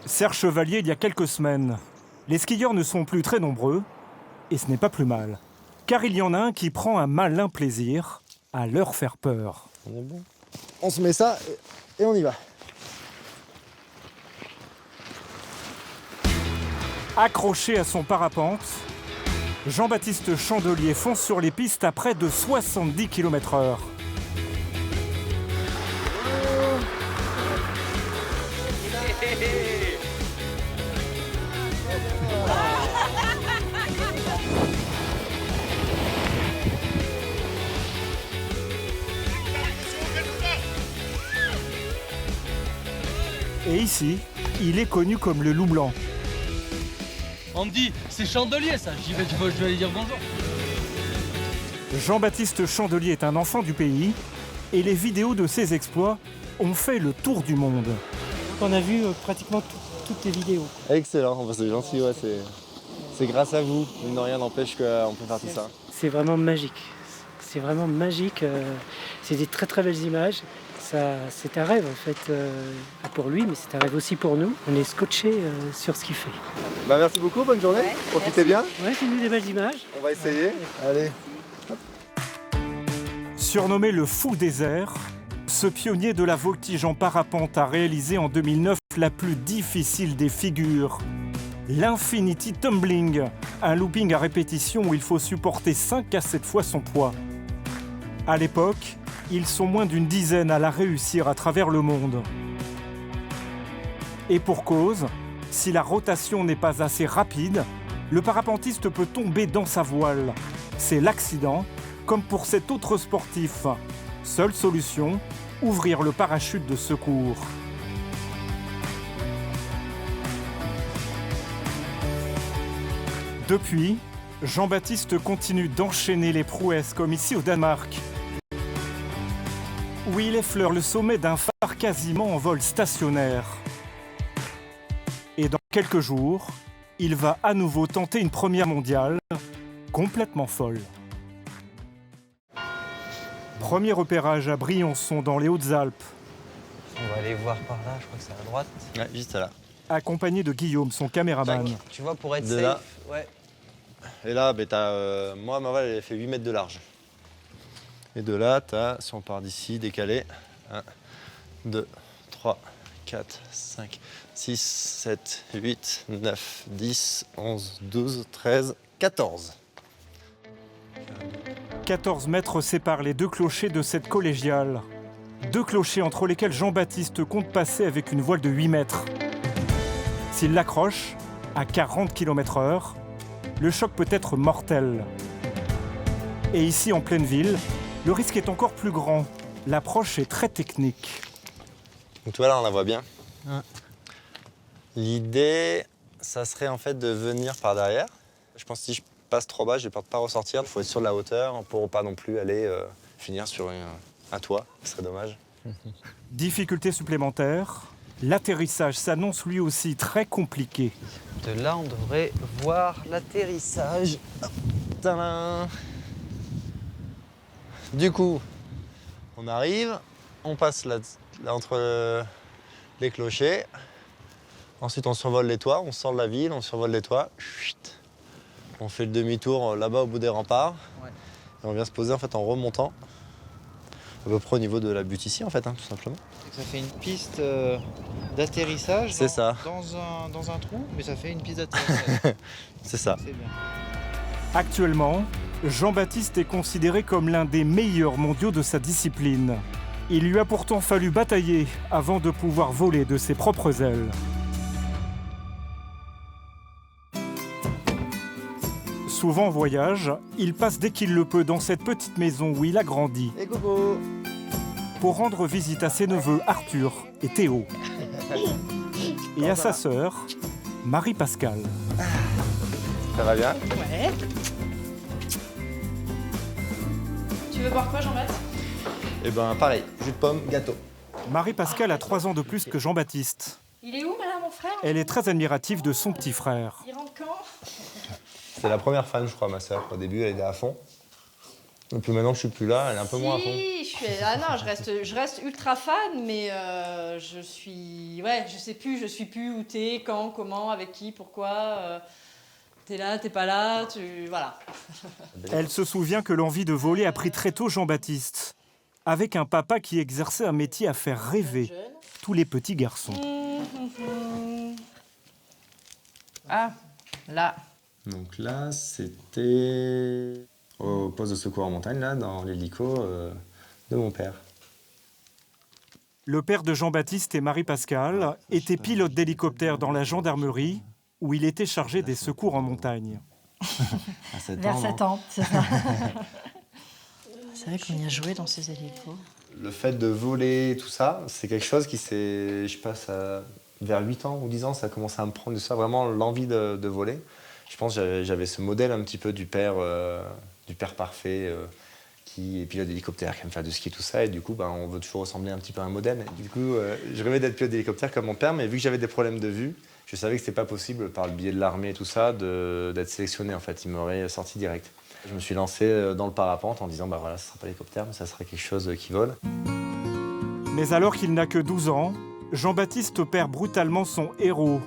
Serre Chevalier il y a quelques semaines. Les skieurs ne sont plus très nombreux, et ce n'est pas plus mal. Car il y en a un qui prend un malin plaisir à leur faire peur. On est bon. On se met ça et on y va. Accroché à son parapente, Jean-Baptiste Chandelier fonce sur les pistes à près de 70 km/h. Et ici, il est connu comme le loup blanc. Andy, c'est Chandelier ça, je vais aller dire bonjour. Jean-Baptiste Chandelier est un enfant du pays et les vidéos de ses exploits ont fait le tour du monde. On a vu pratiquement toutes les vidéos. Excellent, c'est gentil, ouais, c'est grâce à vous. Mine de rien n'empêche qu'on peut faire tout ça. C'est vraiment magique. C'est vraiment magique. C'est des très très belles images. C'est un rêve en fait pour lui, mais c'est un rêve aussi pour nous. On est scotché sur ce qu'il fait. Bah merci beaucoup, bonne journée. Ouais, profitez bien. Ouais, c'est nous des belles images. On va essayer. Allez. Surnommé le fou des airs, ce pionnier de la voltige en parapente a réalisé en 2009 la plus difficile des figures. L'Infinity Tumbling, un looping à répétition où il faut supporter 5 à 7 fois son poids. À l'époque, ils sont moins d'une dizaine à la réussir à travers le monde. Et pour cause, si la rotation n'est pas assez rapide, le parapentiste peut tomber dans sa voile. C'est l'accident, comme pour cet autre sportif. Seule solution, ouvrir le parachute de secours. Depuis, Jean-Baptiste continue d'enchaîner les prouesses comme ici au Danemark, où il effleure le sommet d'un phare quasiment en vol stationnaire. Et dans quelques jours, il va à nouveau tenter une première mondiale, complètement folle. Premier repérage à Briançon dans les Hautes-Alpes, On va aller voir par là, je crois que c'est à droite. Ouais, juste là. accompagné de Guillaume, son caméraman. Tu vois, pour être De safe, là. ouais. Et là, moi, ma voile, elle fait 8 mètres de large. Et de là, si on part d'ici, décalé, 1, 2, 3, 4, 5, 6, 7, 8, 9, 10, 11, 12, 13, 14. 14 mètres séparent les deux clochers de cette collégiale. Deux clochers entre lesquels Jean-Baptiste compte passer avec une voile de 8 mètres. S'il l'accroche, à 40 km/h, le choc peut être mortel. Et ici, en pleine ville, le risque est encore plus grand. L'approche est très technique. Donc tu vois là, on la voit bien. Ouais. L'idée, ça serait en fait de venir par derrière. Je pense que si je passe trop bas, je vais pas ressortir. Il faut être sur de la hauteur pour pas non plus aller finir sur un toit. Ce serait dommage. Difficulté supplémentaire, l'atterrissage s'annonce lui aussi très compliqué. De là, on devrait voir l'atterrissage. Tadam. Du coup, on arrive, on passe là entre les clochers. Ensuite, on survole les toits, on sort de la ville, on survole les toits. Chut. On fait le demi-tour là-bas au bout des remparts. Ouais. Et on vient se poser en fait en remontant. À peu près au niveau de la butte ici en fait, tout simplement. Ça fait une piste d'atterrissage C'est ça. dans un trou, mais ça fait une piste d'atterrissage. C'est ça. C'est bien. Actuellement, Jean-Baptiste est considéré comme l'un des meilleurs mondiaux de sa discipline. Il lui a pourtant fallu batailler avant de pouvoir voler de ses propres ailes. Souvent en voyage, il passe dès qu'il le peut dans cette petite maison où il a grandi Et coucou. pour rendre visite à ses neveux Arthur et Théo et à sa sœur Marie-Pascale. Ça va bien? Ouais. Tu veux boire quoi, Jean-Baptiste? Et ben pareil, jus de pomme, gâteau. Marie-Pascale a 3 ans de plus que Jean-Baptiste. Il est où, madame, mon frère? Elle est très admirative de son petit frère. Il rentre quand? C'est la première fan, je crois, ma sœur. Au début, elle était à fond. Et puis maintenant que je suis plus là, elle est un peu moins à fond. Si, je suis non, je reste ultra fan, mais je sais plus où t'es, quand, comment, avec qui, pourquoi. T'es là, t'es pas là, voilà. Elle se souvient que l'envie de voler a pris très tôt Jean-Baptiste, avec un papa qui exerçait un métier à faire rêver tous les petits garçons. Ah, là. Donc là, c'était au poste de secours en montagne, là, dans l'hélico de mon père. Le père de Jean-Baptiste et Marie-Pascale était pilote d'hélicoptère dans la gendarmerie, où il était chargé des secours en montagne. À 7 Vers ans, 7 ans, c'est ça. C'est vrai qu'on y a joué dans ces hélicos. Le fait de voler, tout ça, c'est quelque chose qui je passe vers 8 ans ou 10 ans, ça a commencé à me prendre de ça, vraiment l'envie de voler. Je pense que j'avais ce modèle un petit peu du père parfait qui est pilote d'hélicoptère, qui aime faire du ski, tout ça. Et du coup, on veut toujours ressembler un petit peu à un modèle. Et du coup, je rêvais d'être pilote d'hélicoptère comme mon père, mais vu que j'avais des problèmes de vue, je savais que c'était pas possible, par le biais de l'armée et tout ça, d'être sélectionné. En fait, il m'aurait sorti direct. Je me suis lancé dans le parapente en disant, voilà, ce sera pas l'hélicoptère, mais ça sera quelque chose qui vole. Mais alors qu'il n'a que 12 ans, Jean-Baptiste perd brutalement son héros.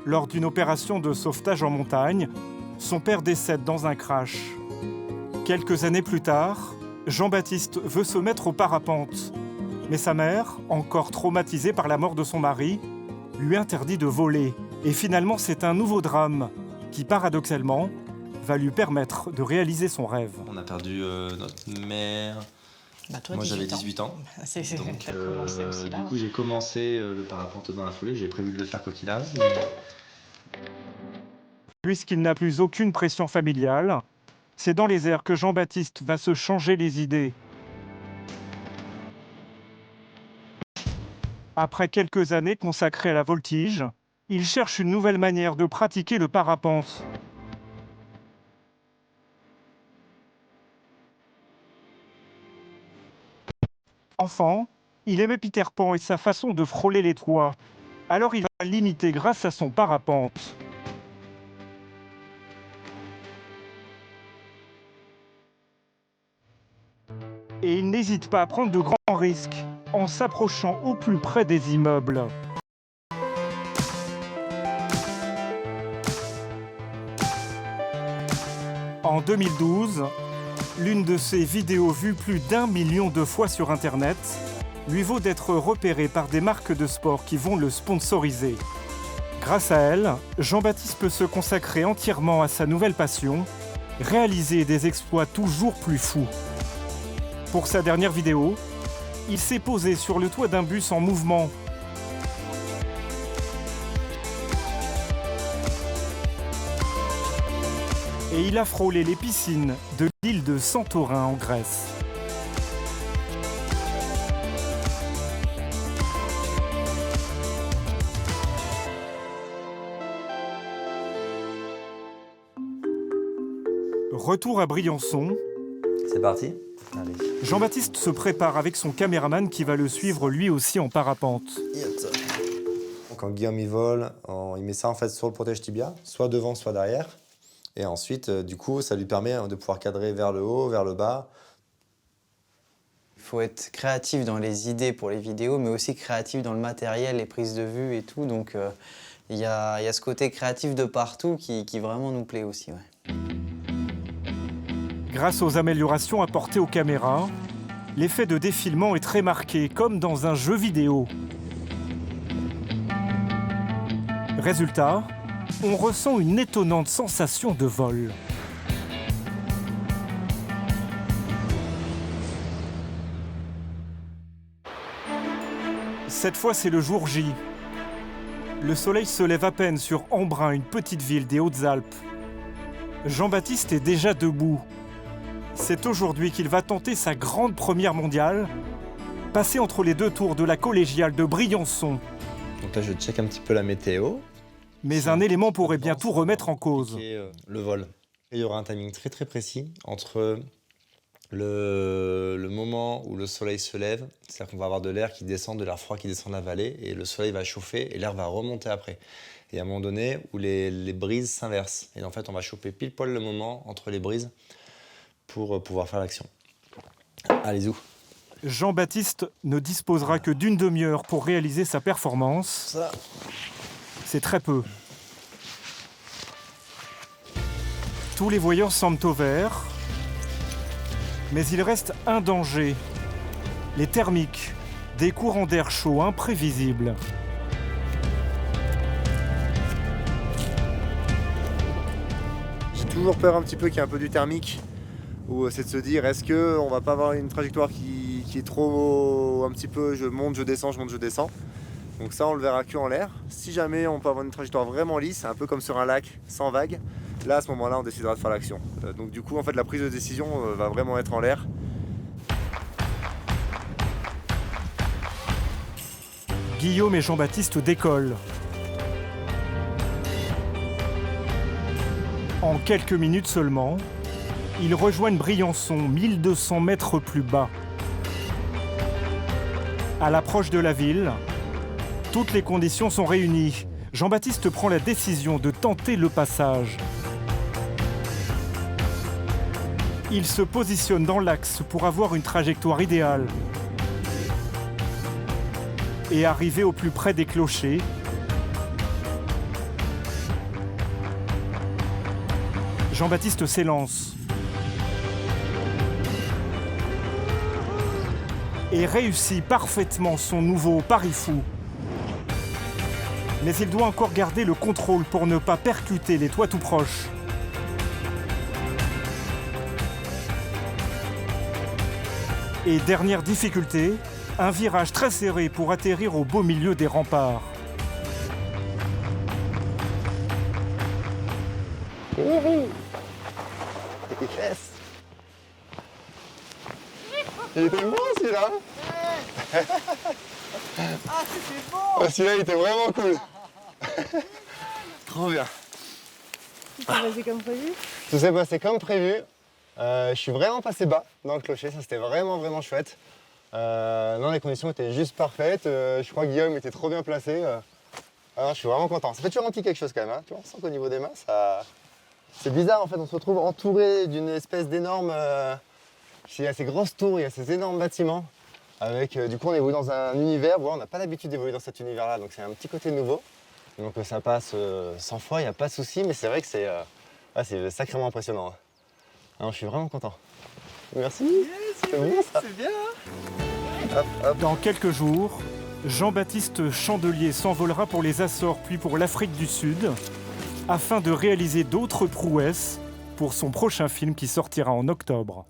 Lors d'une opération de sauvetage en montagne, son père décède dans un crash. Quelques années plus tard, Jean-Baptiste veut se mettre au parapente. Mais sa mère, encore traumatisée par la mort de son mari, lui interdit de voler. Et finalement, c'est un nouveau drame qui, paradoxalement, va lui permettre de réaliser son rêve. On a perdu notre mère. Toi, moi, j'avais 18 ans. Donc, du coup, j'ai commencé le parapente dans la foulée. J'ai prévu de le faire quoi qu'il arrive. Puisqu'il n'a plus aucune pression familiale, c'est dans les airs que Jean-Baptiste va se changer les idées. Après quelques années consacrées à la voltige, il cherche une nouvelle manière de pratiquer le parapente. Enfant, il aimait Peter Pan et sa façon de frôler les toits. Alors il va l'imiter grâce à son parapente. Et il n'hésite pas à prendre de grands risques en s'approchant au plus près des immeubles. En 2012, l'une de ses vidéos vues plus d'1 million de fois sur Internet lui vaut d'être repéré par des marques de sport qui vont le sponsoriser. Grâce à elle, Jean-Baptiste peut se consacrer entièrement à sa nouvelle passion, réaliser des exploits toujours plus fous. Pour sa dernière vidéo, il s'est posé sur le toit d'un bus en mouvement. Et il a frôlé les piscines de l'île de Santorin en Grèce. Retour à Briançon. C'est parti. Allez. Jean-Baptiste se prépare avec son caméraman qui va le suivre lui aussi en parapente. Quand Guillaume y vole, il met ça en fait sur le protège tibia, soit devant, soit derrière. Et ensuite, du coup, ça lui permet de pouvoir cadrer vers le haut, vers le bas. Il faut être créatif dans les idées pour les vidéos, mais aussi créatif dans le matériel, les prises de vue et tout. Donc, il y a ce côté créatif de partout qui vraiment nous plaît aussi. Ouais. Grâce aux améliorations apportées aux caméras, l'effet de défilement est très marqué, comme dans un jeu vidéo. Résultat, on ressent une étonnante sensation de vol. Cette fois, c'est le jour J. Le soleil se lève à peine sur Embrun, une petite ville des Hautes-Alpes. Jean-Baptiste est déjà debout. C'est aujourd'hui qu'il va tenter sa grande première mondiale, passer entre les deux tours de la collégiale de Briançon. Donc là, je check un petit peu la météo. Mais un élément pourrait bien tout remettre en cause. Le vol. Il y aura un timing très très précis entre le moment où le soleil se lève, c'est-à-dire qu'on va avoir de l'air qui descend, de l'air froid qui descend de la vallée, et le soleil va chauffer et l'air va remonter après. Et à un moment donné où les brises s'inversent. Et en fait, on va choper pile poil le moment entre les brises pour pouvoir faire l'action. Allez, zou. Jean-Baptiste ne disposera que d'une demi-heure pour réaliser sa performance. Ça. C'est très peu. Tous les voyants semblent au vert, mais il reste un danger. Les thermiques, des courants d'air chaud imprévisibles. J'ai toujours peur un petit peu qu'il y ait un peu du thermique, ou c'est de se dire est-ce qu'on va pas avoir une trajectoire qui est trop un petit peu je monte, je descends, je monte, je descends. Donc ça on le verra que en l'air. Si jamais on peut avoir une trajectoire vraiment lisse, un peu comme sur un lac sans vagues, là à ce moment-là on décidera de faire l'action. Donc du coup en fait la prise de décision va vraiment être en l'air. Guillaume et Jean-Baptiste décollent. En quelques minutes seulement, ils rejoignent Briançon, 1200 mètres plus bas. À l'approche de la ville, toutes les conditions sont réunies. Jean-Baptiste prend la décision de tenter le passage. Il se positionne dans l'axe pour avoir une trajectoire idéale et arriver au plus près des clochers. Jean-Baptiste s'élance et réussit parfaitement son nouveau pari fou. Mais il doit encore garder le contrôle pour ne pas percuter les toits tout proches. Et dernière difficulté, un virage très serré pour atterrir au beau milieu des remparts. Yes. Il était bon celui-là. Ah, c'était bon. Oh, celui-là il était vraiment cool. Trop bien. Tout s'est passé comme prévu? Tout s'est passé comme prévu. Je suis vraiment passé bas dans le clocher, ça c'était vraiment chouette. Non, les conditions étaient juste parfaites. Je crois que Guillaume était trop bien placé. Alors, je suis vraiment content. Ça fait toujours un petit quelque chose quand même. Hein. Tu vois, on sent qu'au niveau des mains, ça... c'est bizarre en fait. On se retrouve entouré d'une espèce d'énorme... Il y a ces grosses tours, il y a ces énormes bâtiments. Avec, du coup, on évolue dans un univers. Bon, on n'a pas l'habitude d'évoluer dans cet univers-là, donc c'est un petit côté nouveau. Donc ça passe 100 fois, il n'y a pas de souci. Mais c'est vrai que c'est sacrément impressionnant. Alors, je suis vraiment content. Merci. C'est bon, ça. C'est bien. Hop, hop. Dans quelques jours, Jean-Baptiste Chandelier s'envolera pour les Açores puis pour l'Afrique du Sud afin de réaliser d'autres prouesses pour son prochain film qui sortira en octobre.